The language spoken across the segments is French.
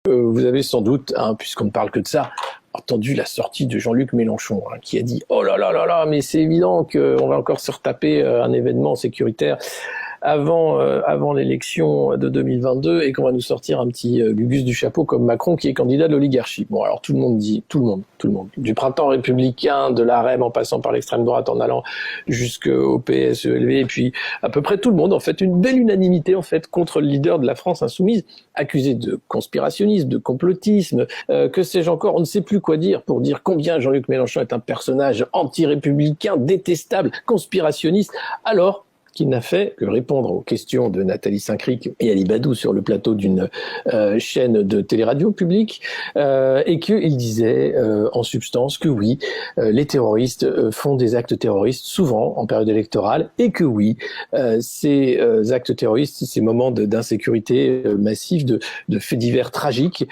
Vous avez sans doute, hein, puisqu'on ne parle que de ça, entendu la sortie de Jean-Luc Mélenchon, hein, qui a dit « Oh là là là là, mais c'est évident qu'on va encore se retaper un événement sécuritaire avant l'élection de 2022 et qu'on va nous sortir un petit Gugus du chapeau comme Macron qui est candidat de l'oligarchie. » Bon, alors tout le monde dit, tout le monde, du printemps républicain, de l'AREM en passant par l'extrême droite, en allant jusqu'au PS-ELV, et puis à peu près tout le monde, en fait, une belle unanimité en fait contre le leader de la France insoumise, accusé de conspirationnisme, de complotisme, que sais-je encore, on ne sait plus quoi dire pour dire combien Jean-Luc Mélenchon est un personnage anti-républicain, détestable, conspirationniste, alors qu'il n'a fait que répondre aux questions de Nathalie Saint-Cric et Ali Badou sur le plateau d'une chaîne de téléradio publique, et qu'il disait en substance que oui, les terroristes font des actes terroristes souvent en période électorale, et que oui, ces actes terroristes, ces moments d'insécurité massive, de faits divers tragiques,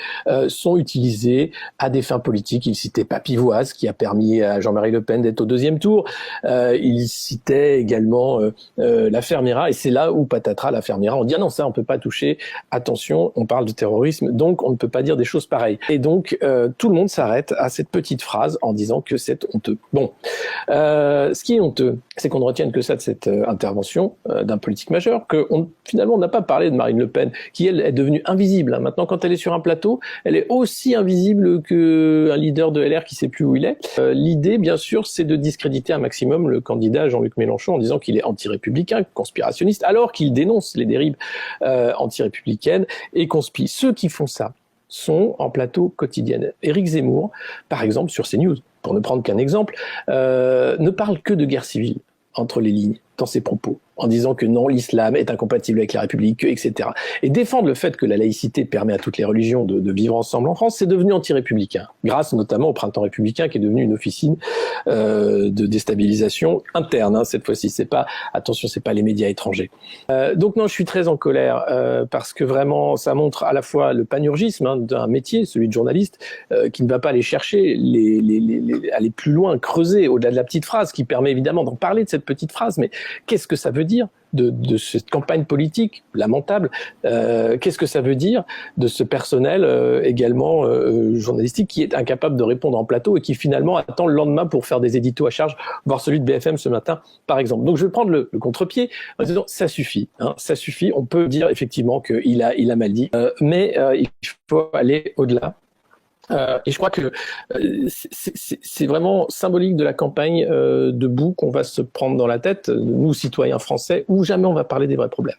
sont utilisés à des fins politiques. Il citait Papivoise, qui a permis à Jean-Marie Le Pen d'être au deuxième tour. Il citait également l'affaire Mira, et c'est là où patatras l'affaire Mira, on dit ah non, ça on peut pas toucher, attention, on parle de terrorisme, donc on ne peut pas dire des choses pareilles. Et donc tout le monde s'arrête à cette petite phrase en disant que c'est honteux. Bon, ce qui est honteux, c'est qu'on ne retienne que ça de cette intervention d'un politique majeur, que finalement on n'a pas parlé de Marine Le Pen, qui elle est devenue invisible. Hein. Maintenant, quand elle est sur un plateau, elle est aussi invisible qu'un leader de LR qui sait plus où il est. L'idée, bien sûr, c'est de discréditer un maximum le candidat Jean-Luc Mélenchon en disant qu'il est anti-républicain, conspirationniste, alors qu'il dénonce les dérives anti-républicaines et conspire. Ceux qui font ça sont en plateau quotidien. Éric Zemmour, par exemple, sur CNews, pour ne prendre qu'un exemple, ne parle que de guerre civile entre les lignes dans ses propos, en disant que non, l'islam est incompatible avec la République, etc. Et défendre le fait que la laïcité permet à toutes les religions de vivre ensemble en France, c'est devenu anti-républicain, grâce notamment au Printemps républicain, qui est devenu une officine de déstabilisation interne. Hein, cette fois-ci, c'est pas, attention, c'est pas les médias étrangers. Donc non, je suis très en colère parce que vraiment, ça montre à la fois le panurgisme d'un métier, celui de journaliste, qui ne va pas aller chercher, aller plus loin, creuser au-delà de la petite phrase, qui permet évidemment d'en parler de cette petite phrase, mais qu'est-ce que ça veut dire de cette campagne politique lamentable? Qu'est-ce que ça veut dire de ce personnel également journalistique qui est incapable de répondre en plateau et qui finalement attend le lendemain pour faire des éditos à charge, voir celui de BFM ce matin par exemple. Donc je vais prendre le contre-pied en disant ça suffit, hein, ça suffit. On peut dire effectivement qu'il a mal dit, mais il faut aller au-delà. Et je crois que c'est vraiment symbolique de la campagne de boue qu'on va se prendre dans la tête, nous citoyens français, où jamais on va parler des vrais problèmes.